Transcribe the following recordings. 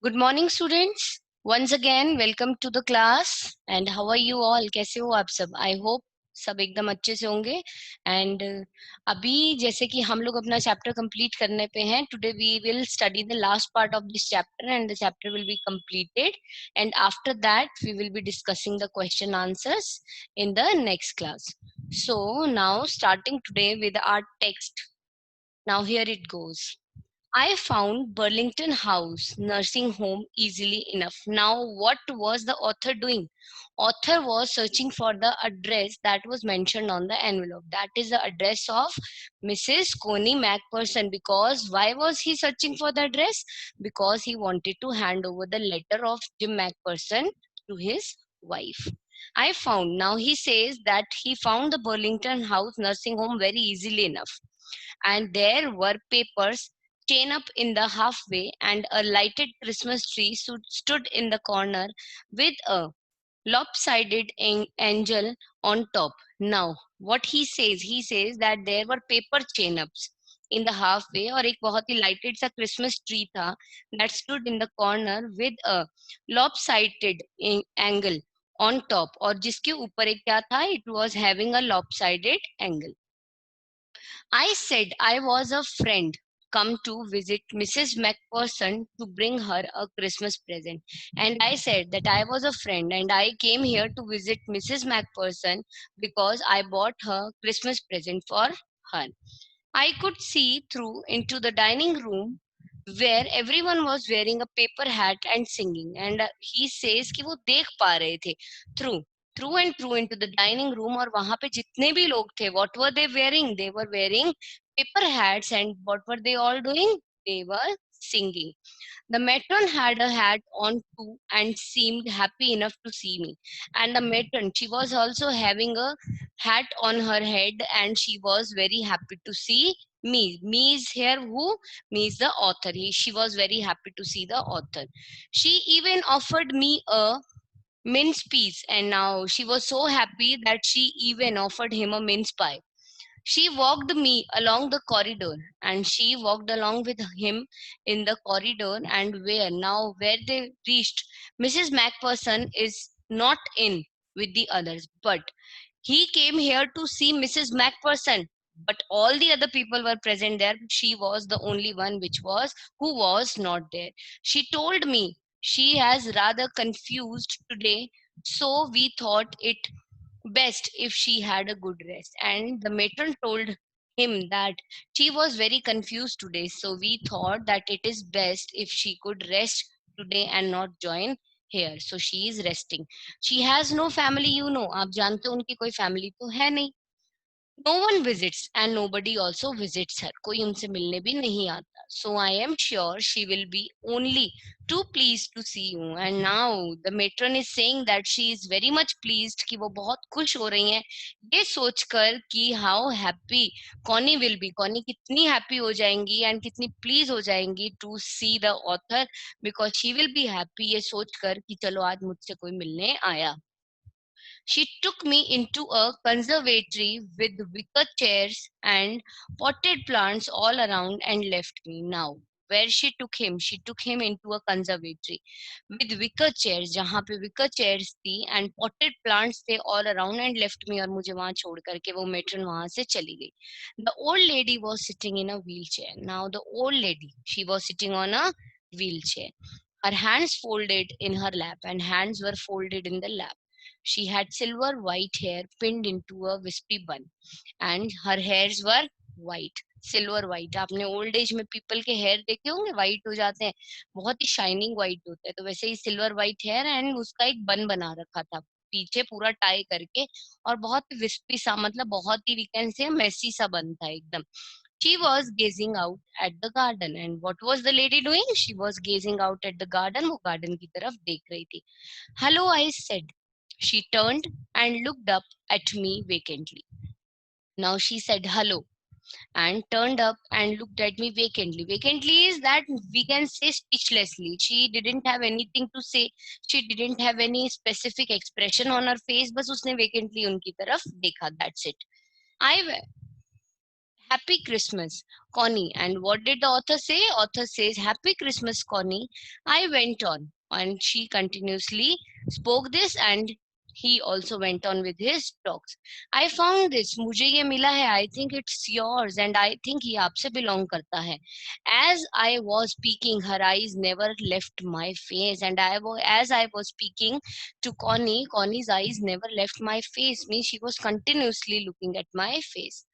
Good morning, students. Once again, welcome to the class. And how are you all? कैसे हो आप सब? I hope सब एकदम अच्छे से होंगे. And अभी जैसे कि हम लोग अपना चैप्टर कंप्लीट करने पे हैं, today we will study the last part of this chapter, and the chapter will be completed. And after that, we will be discussing the question answers in the next class. So now, starting today with our text. Now here it goes. I found Burlington House nursing home easily enough. Now, what was the author doing? Author was searching for the address that was mentioned on the envelope. That is the address of Mrs. Coney Macpherson. Because why was he searching for the address? Because he wanted to hand over the letter of Jim Macpherson to his wife. I found. Now he says that he found the Burlington House nursing home very easily enough, and there were papers chained up in the halfway, and a lighted Christmas tree stood in the corner with a lopsided angel on top. Now, what he says that there were paper chain ups in the halfway, और एक बहुत ही lighted सा Christmas tree था that stood in the corner with a lopsided angle on top, और जिसके ऊपर एक क्या था, it was having a lopsided angle. I said I was a friend come to visit Mrs. Macpherson to bring her a Christmas present. And I said that I was a friend and I came here to visit Mrs. Macpherson because I bought her Christmas present for her. I could see through into the dining room where everyone was wearing a paper hat and singing, and he says कि वो देख पा रहे थे through and through into the dining room, और वहां पे जितने भी लोग थे, what were they wearing? They were wearing paper hats, and what were they all doing? They were singing. The matron had a hat on too and seemed happy enough to see me. And the matron, she was also having a hat on her head and she was very happy to see me. Me is here who? Me is the author. She was very happy to see the author. She even offered me a mince piece, and now she was so happy that she even offered him a mince pie. She walked me along the corridor, and she walked along with him in the corridor, and where they reached, Mrs. Macpherson is not in with the others, but he came here to see Mrs. Macpherson. But all the other people were present there. She was the only one who was not there. She told me she has rather confused today, so we thought it best if she had a good rest. And the matron told him that she was very confused today, so we thought that it is best if she could rest today and not join here. So she is resting. She has no family, you know. आप जानते हो उनकी कोई family तो है नहीं. No one visits and nobody also visits her. कोई उनसे मिलने भी नहीं आता. So I am sure she will be only too pleased to see you. And now the matron is saying that she is very much pleased, कि वो बहुत खुश हो रही हैं ये सोचकर कि how happy Connie will be. Connie कितनी happy हो जाएंगी and कितनी pleased हो जाएंगी to see the author, because she will be happy ये सोचकर कि चलो आज मुझसे कोई मिलने आया. She took me into a conservatory with wicker chairs and potted plants all around and left me. Now, where she took him into a conservatory with wicker chairs, जहाँ पे wicker chairs थी and potted plants थे all around, and left me, और मुझे वहाँ छोड़ करके वो matron वहाँ से चली गई. The old lady was sitting in a wheelchair. Now the old lady, she was sitting on a wheelchair. Her hands folded in her lap, and hands were folded in the lap. She had silver white hair pinned into a wispy bun, and her hairs were white. Silver white, आपने old age में people के hair देखे होंगे, white हो जाते हैं, बहुत ही shining white होते हैं, तो वैसे ही सिल्वर वाइट हेयर, एंड उसका एक बन बना रखा था पीछे पूरा टाई करके, और बहुत ही विस्पी सा, मतलब बहुत ही वी कैन से मेसी सा बन था एकदम. She was gazing out at the garden, and what was the lady doing? She was gazing out at the garden. वो garden की तरफ देख रही थी. Hello, I said. She turned and looked up at me vacantly. Now she said hello and turned up and looked at me vacantly. Vacantly is that we can say speechlessly. She didn't have anything to say. She didn't have any specific expression on her face. बस उसने vacantly उनकी तरफ देखा. That's it. I Happy Christmas, Connie. And what did the author say? Author says, Happy Christmas, Connie. I went on. And she continuously spoke this, and he also went on with his talks. I found this. मुझे ये मिला है. I think it's yours, and I think ये आपसे belong करता है. As I was speaking, her eyes never left my face, and as I was speaking to Connie, Connie's eyes never left my face. Means she was continuously looking at my face.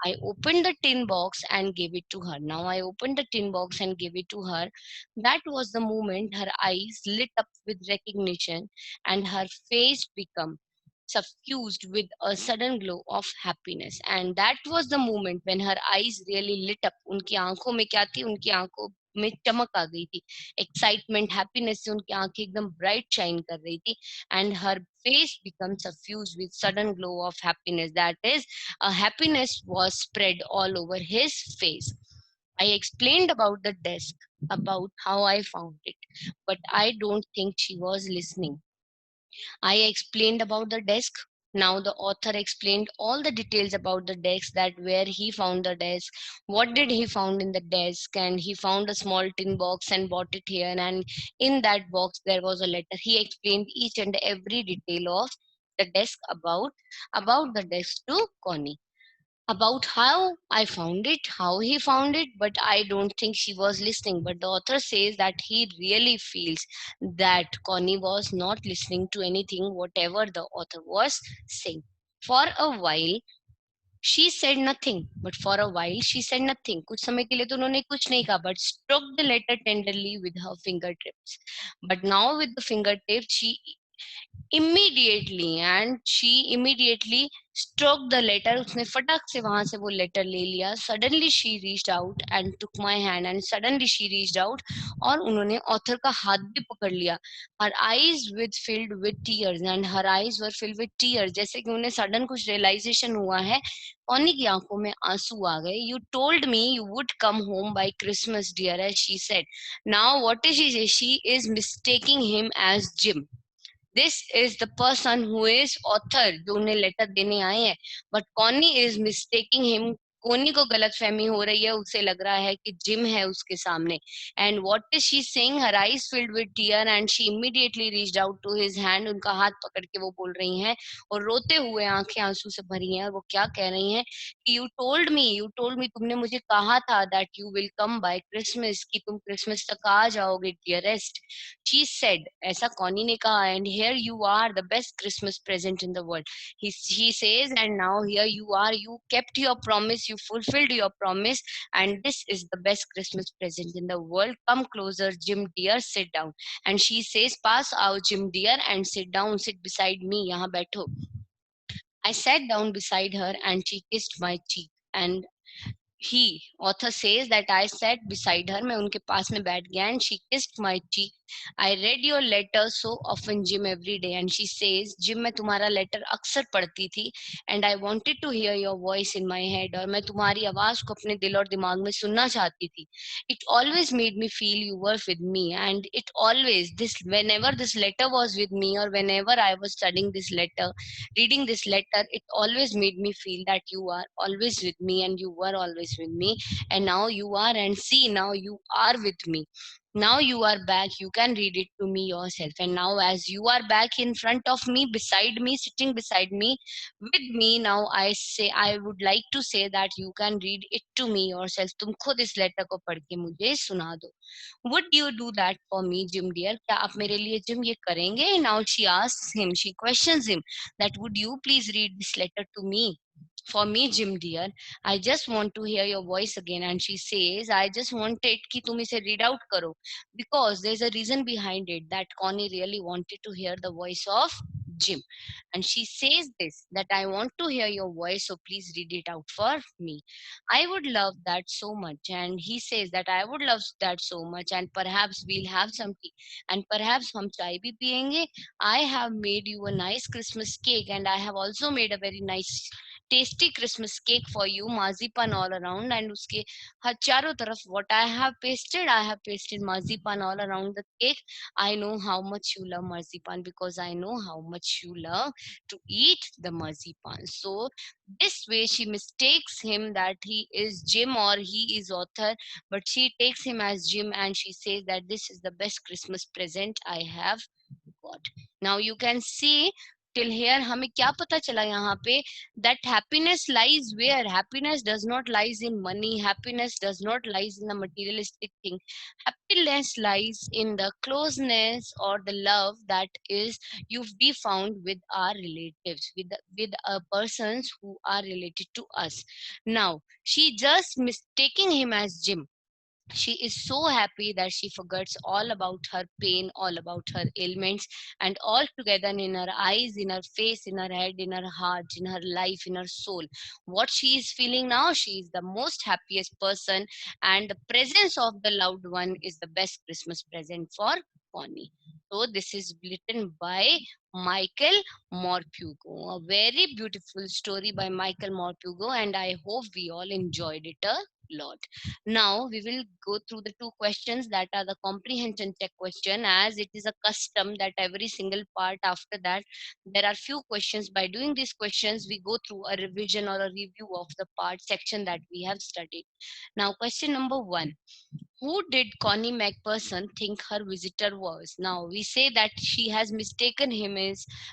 I opened the tin box and gave it to her. Now I opened the tin box and gave it to her. That was the moment her eyes lit up with recognition and her face became suffused with a sudden glow of happiness. And that was the moment when her eyes really lit up. उनकी आंखों में क्या थी? उनकी आंखों में चमक आ गई थी. Excitement, happiness से उनकी आंखें एकदम bright shine कर रही थी. And her face became suffused with sudden glow of happiness. That is, happiness was spread all over his face. I explained about the desk, about how I found it, but I don't think she was listening. I explained about the desk. Now the author explained all the details about the desk, that where he found the desk, what did he found in the desk, and he found a small tin box and bought it here, and in that box there was a letter. He explained each and every detail of the desk, about the desk to Connie, about how I found it, how he found it, but I don't think she was listening. But the author says that he really feels that Connie was not listening to anything, whatever the author was saying. For a while, she said nothing, but for a while she said nothing. कुछ समय के लिए तो उन्होंने कुछ नहीं कहा, but stroked the letter tenderly with her fingertips. But now with the fingertips, she immediately stroked the letter. उसने फटाक से वहां से वो लेटर ले लिया. Suddenly she reached out and took my hand, and suddenly she reached out और उन्होंने author का हाथ भी पकड़ लिया. Her eyes with filled with tears, and her eyes were filled with tears. जैसे कि उन्हें sudden कुछ realization हुआ है. कॉनी की आंखों में आंसू आ गए. You told me you would come home by Christmas, dear, as she said. Now what is she? She is mistaking him as Jim. This is the person who is author जो उन्हें letter देने आए हैं, but Connie is mistaking him. कोनी को गलत फहमी हो रही है. उसे लग रहा है कि जिम है उसके सामने. And what is she saying? Her eyes filled with tear and she immediately reached out to his hand. उनका हाथ पकड़ के वो बोल रही हैं और रोते हुए आंखें आंसू से भरी हैं. और वो क्या कह रही हैं कि you told me, तुमने मुझे कहा था that you will come by Christmas, कि तुम क्रिसमस तक आ जाओगे dearest. She said, ऐसा कॉनी ने कहा, and here you are, the best Christmas present in the world. He says, and now here you are, you kept your promise, you fulfilled your promise, and this is the best Christmas present in the world. Come closer, Jim dear, sit down. And she says, pass out, Jim dear, and sit down, sit beside me, यहाँ बैठो. I sat down beside her and she kissed my cheek. And author says that I sat beside her, मैं उनके पास में बैठ गया, and she kissed my cheek. I read your letter so often, Jim, every day. And she says, Jim, मैं तुम्हारा letter अक्सर पढ़ती थी, and I wanted to hear your voice in my head, और मैं तुम्हारी आवाज को अपने दिल और दिमाग में सुनना चाहती थी. It always made me feel you were with me, and it always, this whenever this letter was with me, or whenever I was studying this letter, reading this letter, it always made me feel that you are always with me, and you were always with me, and now you are, and see, now you are with me. Now you are back, you can read it to me yourself. And now, as you are back in front of me, beside me, sitting beside me, with me, now I would like to say that you can read it to me yourself. तुम खुद इस letter को पढ़ के मुझे सुना दो. Would you do that for me, Jim dear? क्या आप मेरे लिए जिम ये करेंगे? Now she asks him, she questions him, that would you please read this letter to me? For me, Jim dear, I just want to hear your voice again. And she says, I just wanted कि तुम इसे read out करो, because there's a reason behind it, that Connie really wanted to hear the voice of Jim. And she says this, that I want to hear your voice, so please read it out for me. I would love that so much. And he says that I would love that so much, and perhaps we'll have some tea, and perhaps हम चाय भी पियेंगे. I have made you a nice Christmas cake, and I have also made a very nice tasty Christmas cake for you, marzipan all around, and uske हर चारों तरफ what I have pasted marzipan all around the cake. I know how much you love marzipan because I know how much you love to eat the marzipan. So this way she mistakes him that he is Jim or he is author, but she takes him as Jim and she says that this is the best Christmas present I have got. Now you can see till here हमें क्या पता चला यहाँ पे that happiness lies where? Happiness does not lies in money. Happiness does not lies in the materialistic thing. Happiness lies in the closeness or the love that is you be found with our relatives, with persons who are related to us. Now she just mistaking him as Jim. She is so happy that she forgets all about her pain, all about her ailments, and all together in her eyes, in her face, in her head, in her heart, in her life, in her soul. What she is feeling now, she is the most happiest person, and the presence of the loved one is the best Christmas present for Connie. So, this is written by Michael Morpurgo. A very beautiful story by Michael Morpurgo, and I hope we all enjoyed it a lot. Now we will go through the two questions that are the comprehension check question, as it is a custom that every single part after that there are few questions. By doing these questions we go through a revision or a review of the part section that we have studied. Now question number 1, who did Connie MacPherson think her visitor was? Now we say that she has mistaken him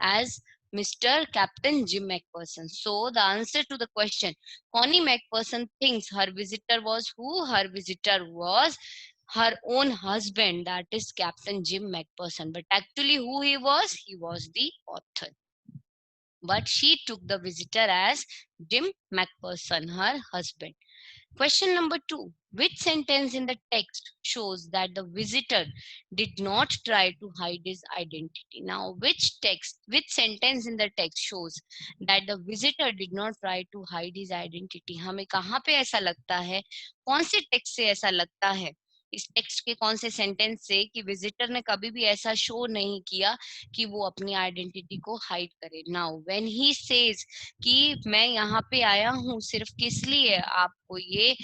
as Mr. Captain Jim MacPherson. So the answer to the question, Connie MacPherson thinks her visitor was who? Her visitor was her own husband, that is Captain Jim MacPherson. But actually who he was? He was the author. But she took the visitor as Jim MacPherson, her husband. Question number 2. Which sentence in the text shows that the visitor did not try to hide his identity? Now, which sentence in the text shows that the visitor did not try to hide his identity? हमें कहाँ पे ऐसा लगता है? कौन से text से ऐसा लगता है? इस टेक्स्ट के कौन से सेंटेंस से कि विजिटर ने कभी भी ऐसा शो नहीं किया कि वो अपनी आइडेंटिटी को हाइड करे? नाउ व्हेन ही सेज कि मैं यहाँ पे आया हूँ सिर्फ किस लिए, आपको ये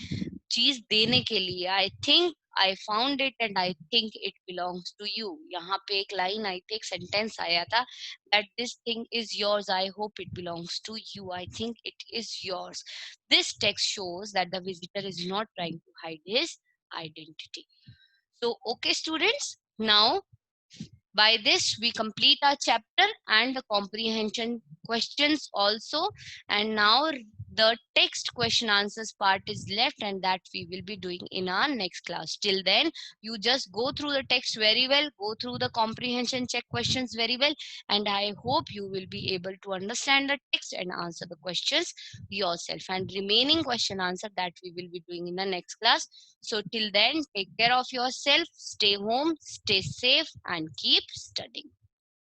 चीज देने के लिए, I think I found it and I think it belongs to you. यहाँ पे एक लाइन आई थी, एक सेंटेंस आया था that this thing is yours, I hope it belongs to you, I think it is yours. This text shows that the visitor is not trying to hide his identity. So okay students, now by this we complete our chapter and the comprehension questions also, and now the text question answers part is left, and that we will be doing in our next class. Till then you just go through the text very well, go through the comprehension check questions very well, and I hope you will be able to understand the text and answer the questions yourself, and remaining question answer that we will be doing in the next class. So till then, take care of yourself, stay home, stay safe, and keep studying.